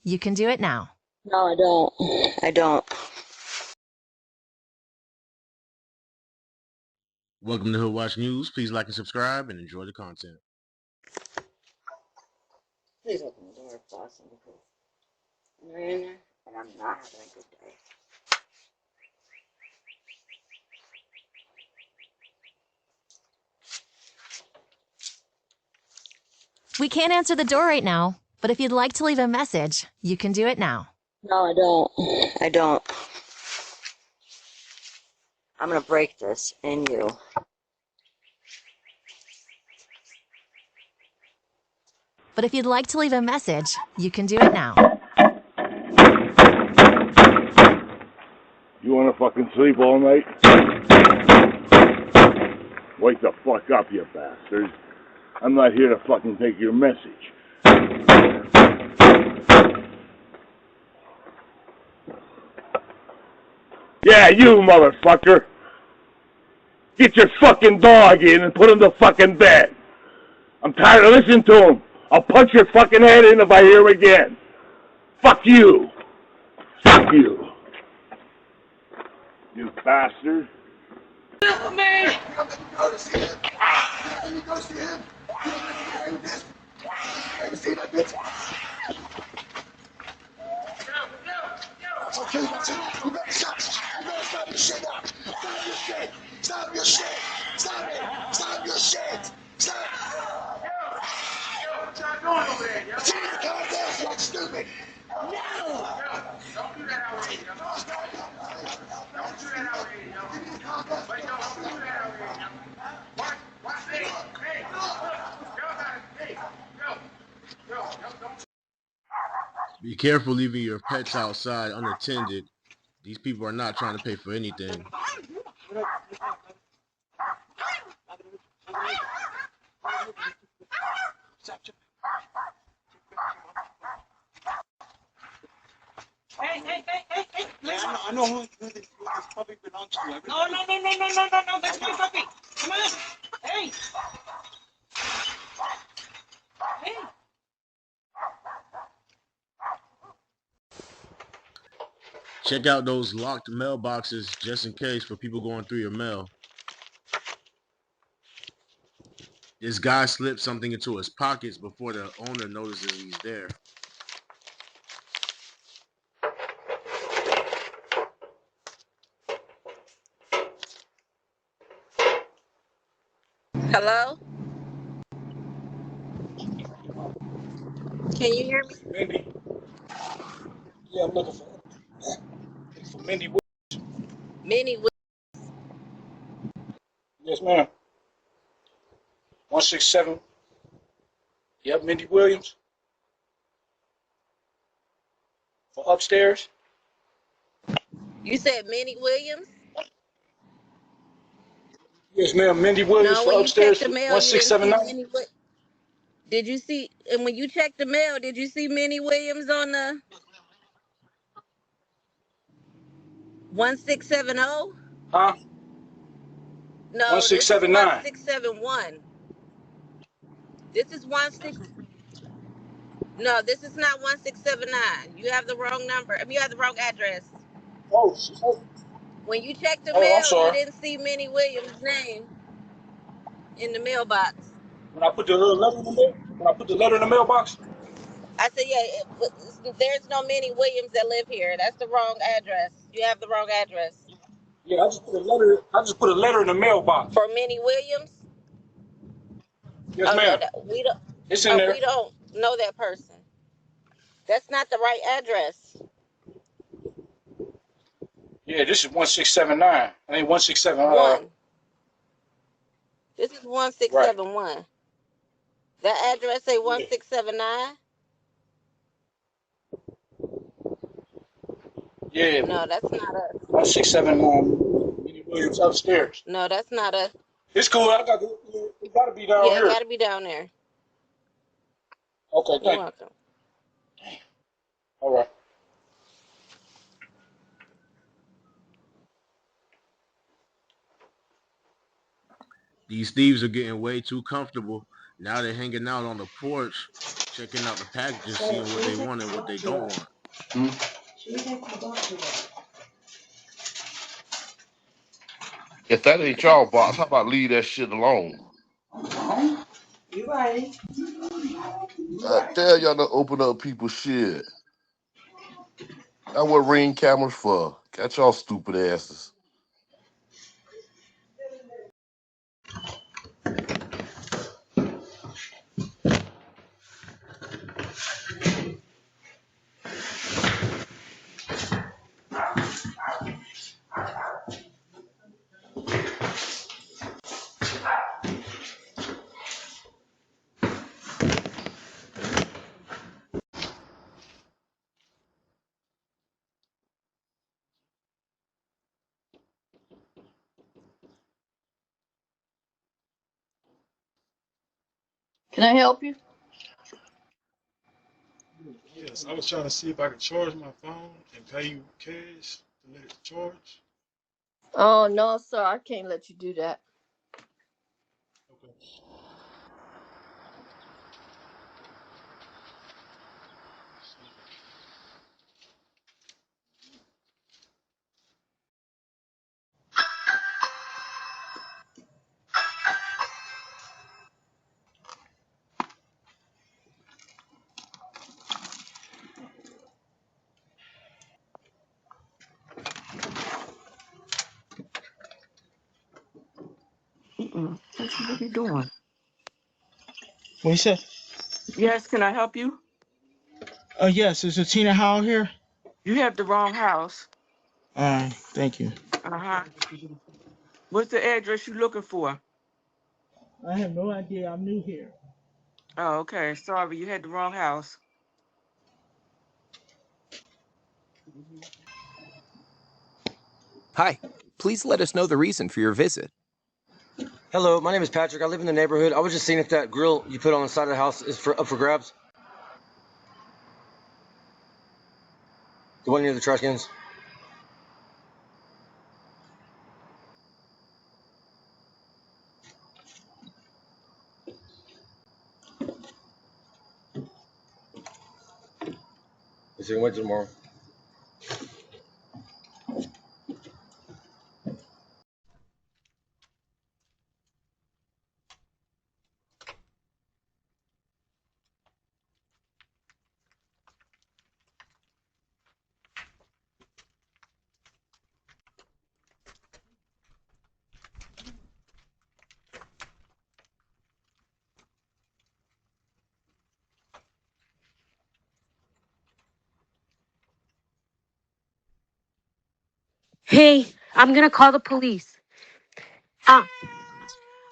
You can do it now. No, I don't. I don't. Welcome to Hood Watch News. Please like and subscribe and enjoy the content. Please open the door, Boston, because I'm in there and I'm not having a good day. We can't answer the door right now, but if you'd like to leave a message, you can do it now. No, I don't. I don't. I'm gonna break this in you. But if you'd like to leave a message, you can do it now. You wanna fucking sleep all night? Wake the fuck up, you bastard. I'm not here to fucking take your message. Yeah, you motherfucker! Get your fucking dog in and put him to fucking bed. I'm tired of listening to him. I'll punch your fucking head in if I hear him again. Fuck you. Fuck you. You bastard. Help me! Let me go to see him. Let me go see him. Let me see that bitch. Okay, that's it. You better stop. You better stop your shit now. Stop your shit. Stop your shit. Stop it. Stop your shit. Stop. Yo, what y'all doing over there, yo? Stop calm down, you like stupid. No. Don't do that out here, yo. Don't do that out here, yo. Wait, no, don't do that out here, yo. Watch, hey, hey, yo, don't. Be careful leaving your pets outside unattended. These people are not trying to pay for anything. Hey. Yeah, I know who this puppy belongs to. No, that's my puppy. Come on. Hey. Check out those locked mailboxes just in case for people going through your mail. This guy slipped something into his pockets before the owner notices he's there. Hello? Can you hear me? Mindy. Yeah, I'm looking for Mindy. Minnie, Yes, ma'am. 167. Yep, Mindy Williams. For upstairs. you said Minnie Williams? Yes, ma'am. Mindy Williams No, for when you checked upstairs. the mail, you didn't see 1679. Minnie Williams. Did you see, and when you checked the mail, did you see Minnie Williams on the 1670? Huh? No, this is 1679. 1671. This is 16. No, this is not 1679. You have the wrong number. I mean, you have the wrong address. Oh, When you checked the I'm mail, you sorry. didn't see Minnie Williams' name in the mailbox. When I put the little letter in the mail, when I put the letter in the mailbox. I said, yeah, there's no Minnie Williams that live here. That's the wrong address. You have the wrong address. Yeah, I just put a letter in the mailbox. For Minnie Williams? Yes, Oh no, ma'am. we don't. It's in there. We don't know that person. That's not the right address. Yeah, this is 1679. I mean 167. One. This is Right. 1671. That address say Yeah. 1679. Yeah. No, that's not us. 1679. Minnie Williams upstairs. No, that's not us. It's cool. It gotta be down Yeah, here. it gotta be down there. Okay, You're thank you. welcome. All right. These thieves are getting way too comfortable. Now they're hanging out on the porch checking out the packages, seeing what they want and what they don't want. If that ain't y'all box, how about leave that shit alone? You right. I tell y'all to open up people's shit. That's what ring cameras for. Catch y'all stupid asses. Can I help you? Yes, I was trying to see if I could charge my phone and pay you cash to let it charge. Oh, no, sir. I can't let you do that. Okay. What you doing? What you said? Yes, can I help you? Yes, is it Tina Howell here? You have the wrong house. Thank you. Uh-huh. What's the address you looking for? I have no idea. I'm new here. Oh, okay. Sorry, you had the wrong house. Hi, please let us know the reason for your visit. Hello, my name is Patrick. I live in the neighborhood. I was just seeing if that grill you put on the side of the house is up for grabs. The one near the trash cans. Is he gonna wait till tomorrow? Hey, I'm gonna call the police. Uh,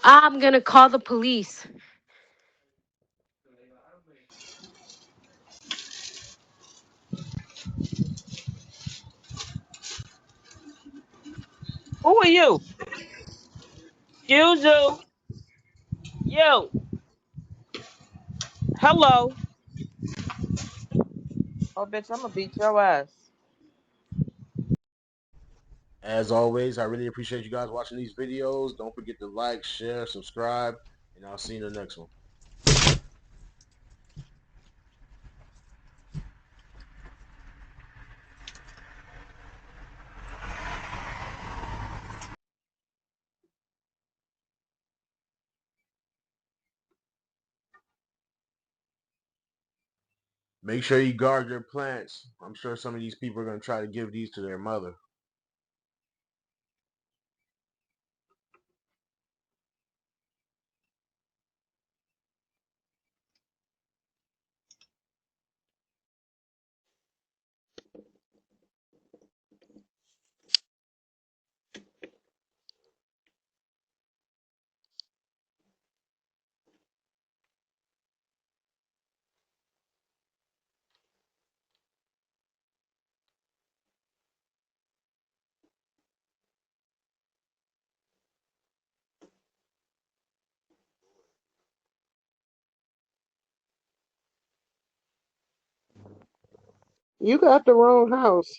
I'm gonna call the police. Who are you? Excuse you. You. Hello. Oh, bitch, I'm gonna beat your ass. As always, I really appreciate you guys watching these videos. Don't forget to like, share, subscribe, and I'll see you in the next one. Make sure you guard your plants. I'm sure some of these people are going to try to give these to their mother. You got the wrong house.